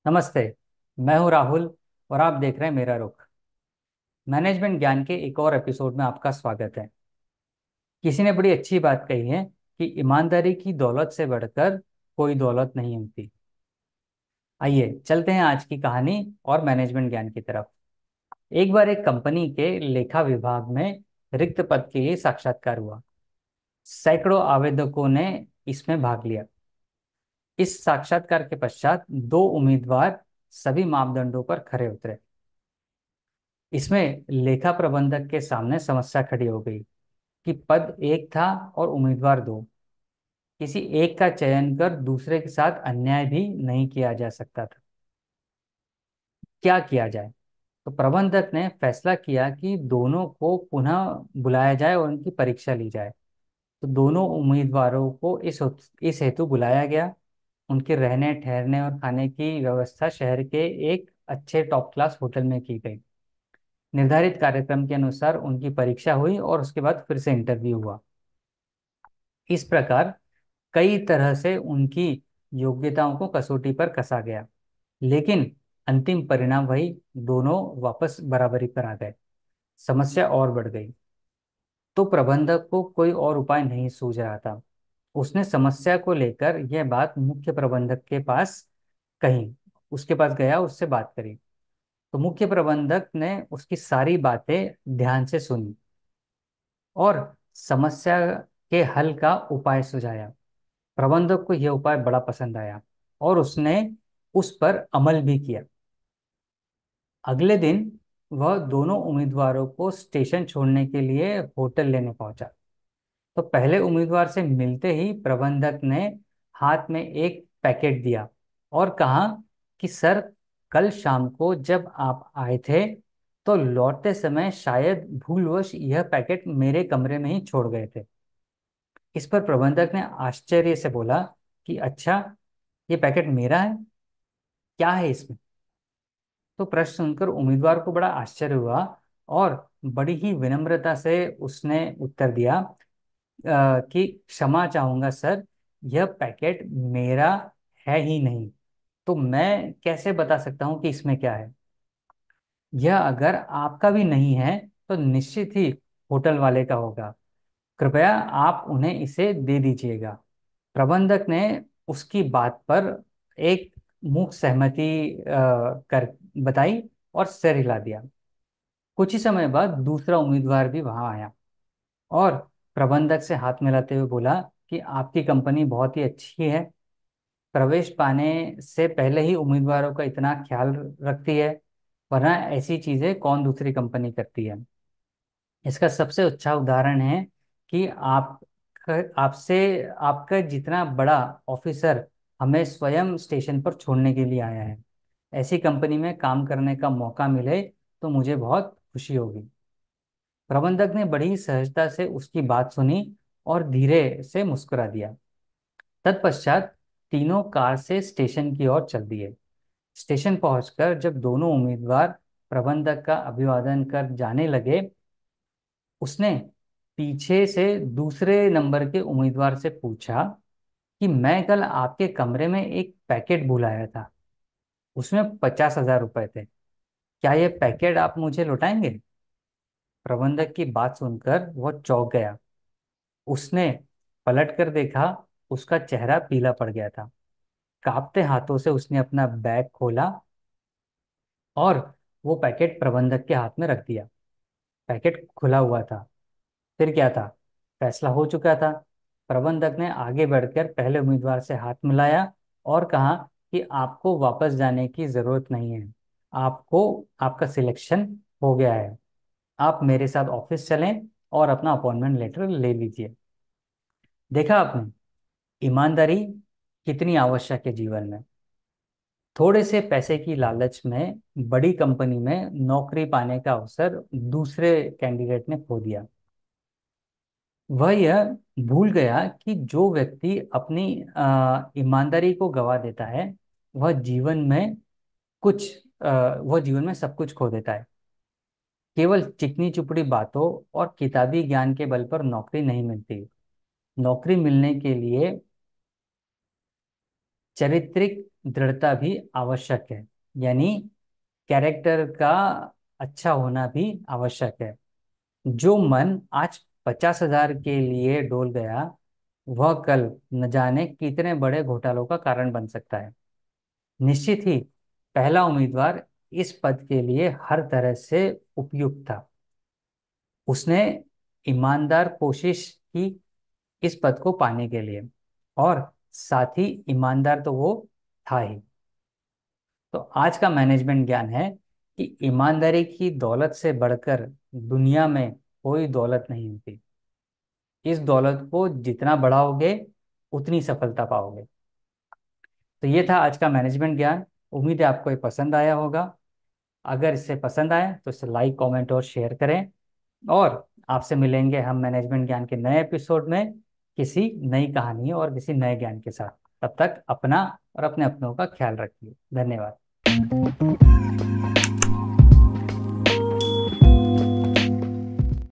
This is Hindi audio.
नमस्ते। मैं हूं राहुल और आप देख रहे हैं मेरा रुख। मैनेजमेंट ज्ञान के एक और एपिसोड में आपका स्वागत है। किसी ने बड़ी अच्छी बात कही है कि ईमानदारी की दौलत से बढ़कर कोई दौलत नहीं होती। आइए चलते हैं आज की कहानी और मैनेजमेंट ज्ञान की तरफ। एक बार एक कंपनी के लेखा विभाग में रिक्त पद के लिए साक्षात्कार हुआ। सैकड़ों आवेदकों ने इसमें भाग लिया। इस साक्षात्कार के पश्चात दो उम्मीदवार सभी मापदंडों पर खरे उतरे। इसमें लेखा प्रबंधक के सामने समस्या खड़ी हो गई कि पद एक था और उम्मीदवार दो। किसी एक का चयन कर दूसरे के साथ अन्याय भी नहीं किया जा सकता था। क्या किया जाए? तो प्रबंधक ने फैसला किया कि दोनों को पुनः बुलाया जाए और उनकी परीक्षा ली जाए। तो दोनों उम्मीदवारों को इस हेतु बुलाया गया। उनके रहने ठहरने और खाने की व्यवस्था शहर के एक अच्छे टॉप क्लास होटल में की गई। निर्धारित कार्यक्रम के अनुसार उनकी परीक्षा हुई और उसके बाद फिर से इंटरव्यू हुआ। इस प्रकार कई तरह से उनकी योग्यताओं को कसौटी पर कसा गया, लेकिन अंतिम परिणाम वही, दोनों वापस बराबरी पर आ गए। समस्या और बढ़ गई। तो प्रबंधक को कोई और उपाय नहीं सूझ रहा था। उसने समस्या को लेकर यह बात मुख्य प्रबंधक के पास कही। उसके पास गया, उससे बात करी। तो मुख्य प्रबंधक ने उसकी सारी बातें ध्यान से सुनी और समस्या के हल का उपाय सुझाया। प्रबंधक को यह उपाय बड़ा पसंद आया और उसने उस पर अमल भी किया। अगले दिन वह दोनों उम्मीदवारों को स्टेशन छोड़ने के लिए होटल लेने पहुंचा। तो पहले उम्मीदवार से मिलते ही प्रबंधक ने हाथ में एक पैकेट दिया और कहा कि सर, कल शाम को जब आप आए थे तो लौटते समय शायद भूलवश यह पैकेट मेरे कमरे में ही छोड़ गए थे। इस पर प्रबंधक ने आश्चर्य से बोला कि अच्छा, ये पैकेट मेरा है? क्या है इसमें? तो प्रश्न सुनकर उम्मीदवार को बड़ा आश्चर्य हुआ और बड़ी ही विनम्रता से उसने उत्तर दिया कि क्षमा चाहूंगा सर, यह पैकेट मेरा है ही नहीं। तो मैं कैसे बता सकता हूँ कि इसमें क्या है? यह अगर आपका भी नहीं है तो निश्चित ही होटल वाले का होगा। कृपया आप उन्हें इसे दे दीजिएगा। प्रबंधक ने उसकी बात पर एक मूक सहमति कर बताई और सिर हिला दिया। कुछ ही समय बाद दूसरा उम्मीदवार भी वहां आया और प्रबंधक से हाथ मिलाते हुए बोला कि आपकी कंपनी बहुत ही अच्छी है। प्रवेश पाने से पहले ही उम्मीदवारों का इतना ख्याल रखती है, वरना ऐसी चीजें कौन दूसरी कंपनी करती है। इसका सबसे अच्छा उदाहरण है कि आपसे आपका जितना बड़ा ऑफिसर हमें स्वयं स्टेशन पर छोड़ने के लिए आया है। ऐसी कंपनी में काम करने का मौका मिले तो मुझे बहुत खुशी होगी। प्रबंधक ने बड़ी सहजता से उसकी बात सुनी और धीरे से मुस्कुरा दिया। तत्पश्चात तीनों कार से स्टेशन की ओर चल दिए। स्टेशन पहुंचकर जब दोनों उम्मीदवार प्रबंधक का अभिवादन कर जाने लगे, उसने पीछे से दूसरे नंबर के उम्मीदवार से पूछा कि मैं कल आपके कमरे में एक पैकेट भूल आया था। उसमें 50,000 रुपए थे। क्या ये पैकेट आप मुझे लौटाएंगे? प्रबंधक की बात सुनकर वह चौंक गया। उसने पलट कर देखा। उसका चेहरा पीला पड़ गया था। कांपते हाथों से उसने अपना बैग खोला और वो पैकेट प्रबंधक के हाथ में रख दिया। पैकेट खुला हुआ था। फिर क्या था? फैसला हो चुका था। प्रबंधक ने आगे बढ़कर पहले उम्मीदवार से हाथ मिलाया और कहा कि आपको वापस जाने की जरूरत नहीं है। आपको आपका सिलेक्शन हो गया है। आप मेरे साथ ऑफिस चलें और अपना अपॉइंटमेंट लेटर ले लीजिए। देखा आपने, ईमानदारी कितनी आवश्यक है जीवन में। थोड़े से पैसे की लालच में बड़ी कंपनी में नौकरी पाने का अवसर दूसरे कैंडिडेट ने खो दिया। वह यह भूल गया कि जो व्यक्ति अपनी ईमानदारी को गवा देता है वह जीवन में कुछ वह जीवन में सब कुछ खो देता है। केवल चिकनी चुपड़ी बातों और किताबी ज्ञान के बल पर नौकरी नहीं मिलती। नौकरी मिलने के लिए चारित्रिक दृढ़ता भी आवश्यक है। यानी कैरेक्टर का अच्छा होना भी आवश्यक है। जो मन आज 50,000 के लिए डोल गया, वह कल न जाने कितने बड़े घोटालों का कारण बन सकता है। निश्चित ही पहला उम्मीदवार इस पद के लिए हर तरह से उपयुक्त था। उसने ईमानदार कोशिश की इस पद को पाने के लिए, और साथ ही ईमानदार तो वो था ही। तो आज का मैनेजमेंट ज्ञान है कि ईमानदारी की दौलत से बढ़कर दुनिया में कोई दौलत नहीं होती। इस दौलत को जितना बढ़ाओगे उतनी सफलता पाओगे। तो ये था आज का मैनेजमेंट ज्ञान। उम्मीद है आपको ये पसंद आया होगा। अगर इससे पसंद आए तो इसे लाइक, कमेंट और शेयर करें। और आपसे मिलेंगे हम मैनेजमेंट ज्ञान के नए एपिसोड में किसी नई कहानी और किसी नए ज्ञान के साथ। तब तक अपना और अपने अपनों का ख्याल रखिए। धन्यवाद।